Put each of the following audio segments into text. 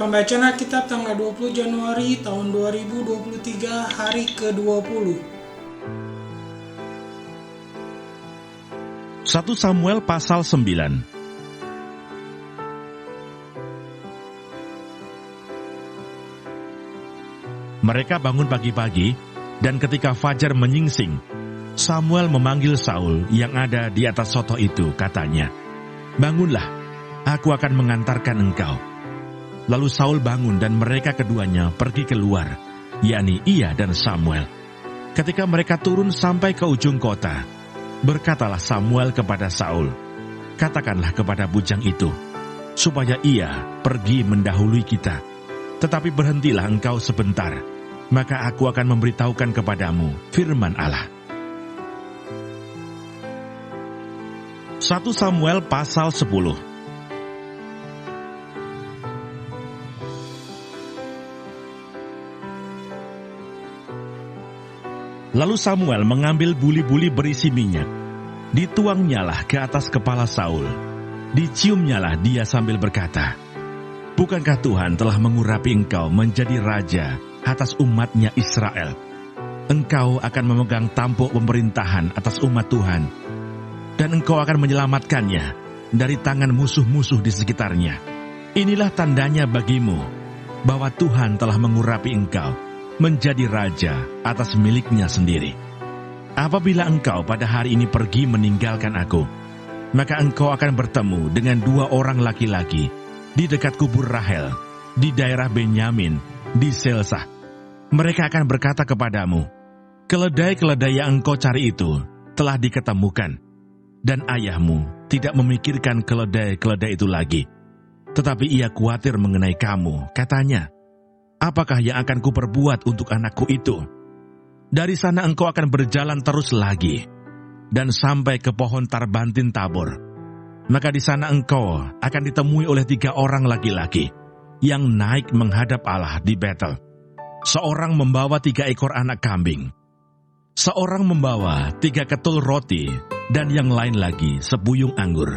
Pembacaan Alkitab tanggal 20 Januari tahun 2023, hari ke-20. 1 Samuel pasal 9. Mereka bangun pagi-pagi, dan ketika fajar menyingsing, Samuel memanggil Saul yang ada di atas soto itu, katanya, "Bangunlah, aku akan mengantarkan engkau." Lalu Saul bangun dan mereka keduanya pergi keluar, yakni ia dan Samuel. Ketika mereka turun sampai ke ujung kota, berkatalah Samuel kepada Saul, "Katakanlah kepada bujang itu, supaya ia pergi mendahului kita. Tetapi berhentilah engkau sebentar, maka aku akan memberitahukan kepadamu firman Allah." 1 Samuel pasal 10. Lalu Samuel mengambil buli-buli berisi minyak, dituangnyalah ke atas kepala Saul, diciumnyalah dia sambil berkata, "Bukankah Tuhan telah mengurapi engkau menjadi raja atas umatnya Israel? Engkau akan memegang tampuk pemerintahan atas umat Tuhan, dan engkau akan menyelamatkannya dari tangan musuh-musuh di sekitarnya. Inilah tandanya bagimu bahwa Tuhan telah mengurapi engkau menjadi raja atas miliknya sendiri. Apabila engkau pada hari ini pergi meninggalkan aku, maka engkau akan bertemu dengan 2 orang laki-laki di dekat kubur Rahel, di daerah Benyamin, di Selsah. Mereka akan berkata kepadamu, 'Keledai-keledai yang engkau cari itu telah diketemukan,' dan ayahmu tidak memikirkan keledai-keledai itu lagi, tetapi ia khawatir mengenai kamu, katanya, 'Apakah yang akan kuperbuat untuk anakku itu?' Dari sana engkau akan berjalan terus lagi, dan sampai ke pohon Tarbantin Tabor. Maka di sana engkau akan ditemui oleh 3 orang laki-laki yang naik menghadap Allah di Betel. Seorang membawa 3 ekor anak kambing, seorang membawa 3 ketul roti, dan yang lain lagi sebuyung anggur.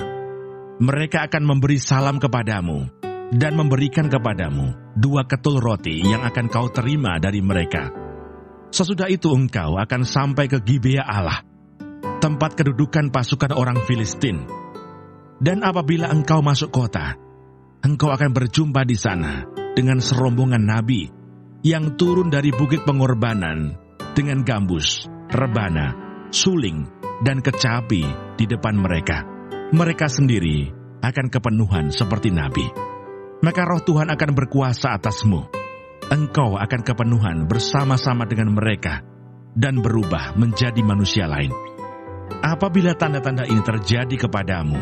Mereka akan memberi salam kepadamu, dan memberikan kepadamu 2 ketul roti yang akan kau terima dari mereka. Sesudah itu engkau akan sampai ke Gibea Allah, tempat kedudukan pasukan orang Filistin. Dan apabila engkau masuk kota, engkau akan berjumpa di sana dengan serombongan nabi yang turun dari bukit pengorbanan dengan gambus, rebana, suling, dan kecapi di depan mereka. Mereka sendiri akan kepenuhan seperti nabi. Maka roh Tuhan akan berkuasa atasmu. Engkau akan kepenuhan bersama-sama dengan mereka dan berubah menjadi manusia lain. Apabila tanda-tanda ini terjadi kepadamu,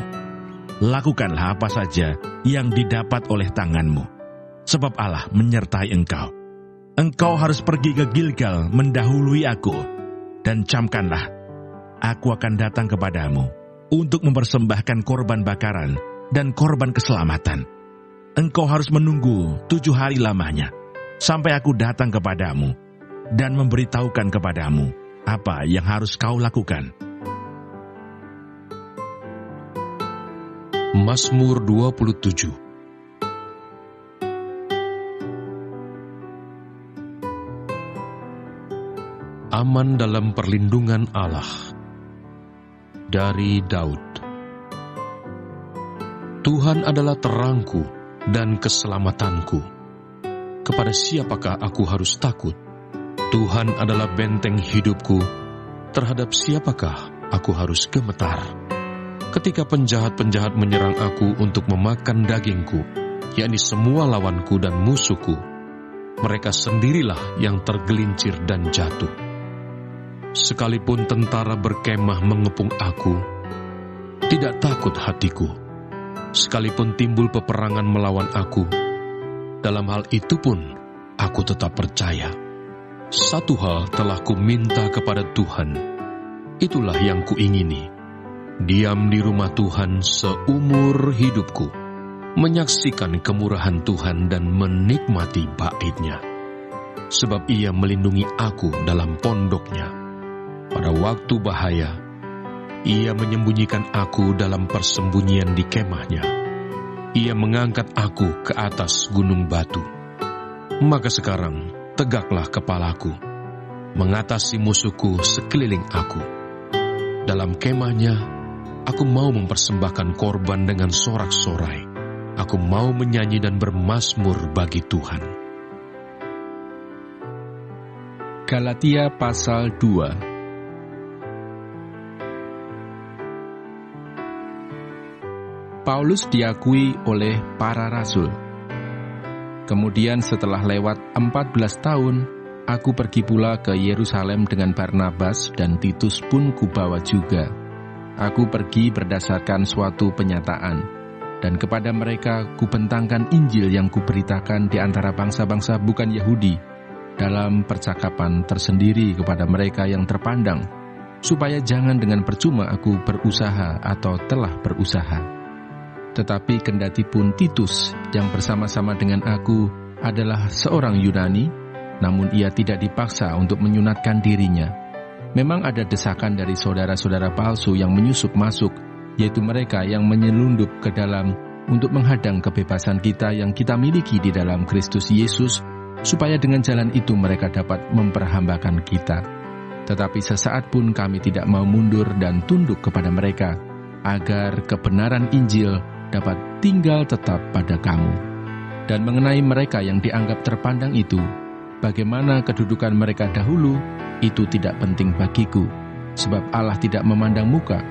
lakukanlah apa saja yang didapat oleh tanganmu, sebab Allah menyertai engkau. Engkau harus pergi ke Gilgal mendahului aku, dan camkanlah, aku akan datang kepadamu untuk mempersembahkan korban bakaran dan korban keselamatan. Engkau harus menunggu 7 hari lamanya, sampai aku datang kepadamu dan memberitahukan kepadamu apa yang harus kau lakukan." Mazmur 27. Aman dalam perlindungan Allah. Dari Daud. Tuhan adalah terangku dan keselamatanku. Kepada siapakah aku harus takut? Tuhan adalah benteng hidupku. Terhadap siapakah aku harus gemetar? Ketika penjahat-penjahat menyerang aku untuk memakan dagingku, yakni semua lawanku dan musuhku, mereka sendirilah yang tergelincir dan jatuh. Sekalipun tentara berkemah mengepung aku, tidak takut hatiku. Sekalipun timbul peperangan melawan aku, dalam hal itu pun aku tetap percaya. Satu hal telah kuminta kepada Tuhan, itulah yang kuingini, diam di rumah Tuhan seumur hidupku, menyaksikan kemurahan Tuhan dan menikmati bait-Nya. Sebab Ia melindungi aku dalam pondok-Nya. Pada waktu bahaya, Ia menyembunyikan aku dalam persembunyian di kemah-Nya. Ia mengangkat aku ke atas gunung batu. Maka sekarang tegaklah kepalaku, mengatasi musuhku sekeliling aku. Dalam kemahnya, aku mau mempersembahkan korban dengan sorak-sorai. Aku mau menyanyi dan bermazmur bagi Tuhan. Galatia pasal 2. Paulus diakui oleh para rasul. Kemudian setelah lewat 14 tahun, aku pergi pula ke Yerusalem dengan Barnabas dan Titus pun kubawa juga. Aku pergi berdasarkan suatu penyataan, dan kepada mereka kubentangkan Injil yang kuberitakan di antara bangsa-bangsa bukan Yahudi, dalam percakapan tersendiri kepada mereka yang terpandang, supaya jangan dengan percuma aku berusaha atau telah berusaha. Tetapi kendatipun Titus yang bersama-sama dengan aku adalah seorang Yunani, namun ia tidak dipaksa untuk menyunatkan dirinya. Memang ada desakan dari saudara-saudara palsu yang menyusup masuk, yaitu mereka yang menyelundup ke dalam untuk menghadang kebebasan kita yang kita miliki di dalam Kristus Yesus, supaya dengan jalan itu mereka dapat memperhambakan kita. Tetapi sesaat pun kami tidak mau mundur dan tunduk kepada mereka, agar kebenaran Injil dapat tinggal tetap pada kamu. Dan mengenai mereka yang dianggap terpandang itu, bagaimana kedudukan mereka dahulu, itu tidak penting bagiku, sebab Allah tidak memandang muka.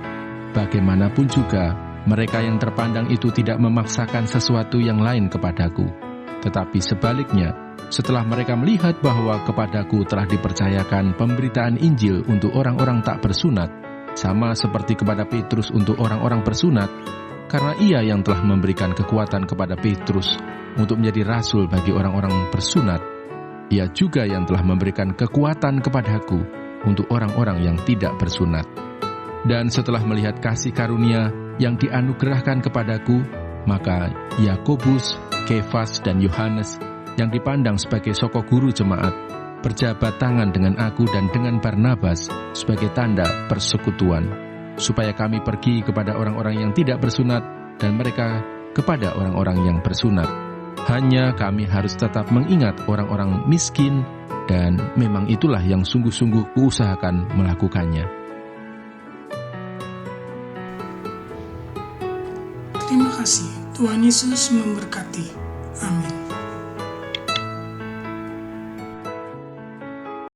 Bagaimanapun juga, mereka yang terpandang itu tidak memaksakan sesuatu yang lain kepadaku. Tetapi sebaliknya, setelah mereka melihat bahwa kepadaku telah dipercayakan pemberitaan Injil untuk orang-orang tak bersunat, sama seperti kepada Petrus untuk orang-orang bersunat, karena ia yang telah memberikan kekuatan kepada Petrus untuk menjadi rasul bagi orang-orang bersunat, ia juga yang telah memberikan kekuatan kepadaku untuk orang-orang yang tidak bersunat. Dan setelah melihat kasih karunia yang dianugerahkan kepadaku, maka Yakobus, Kefas, dan Yohanes yang dipandang sebagai soko guru jemaat berjabat tangan dengan aku dan dengan Barnabas sebagai tanda persekutuan, supaya kami pergi kepada orang-orang yang tidak bersunat dan mereka kepada orang-orang yang bersunat. Hanya kami harus tetap mengingat orang-orang miskin, dan memang itulah yang sungguh-sungguh kuusahakan melakukannya. Terima kasih. Tuhan Yesus memberkati. Amin.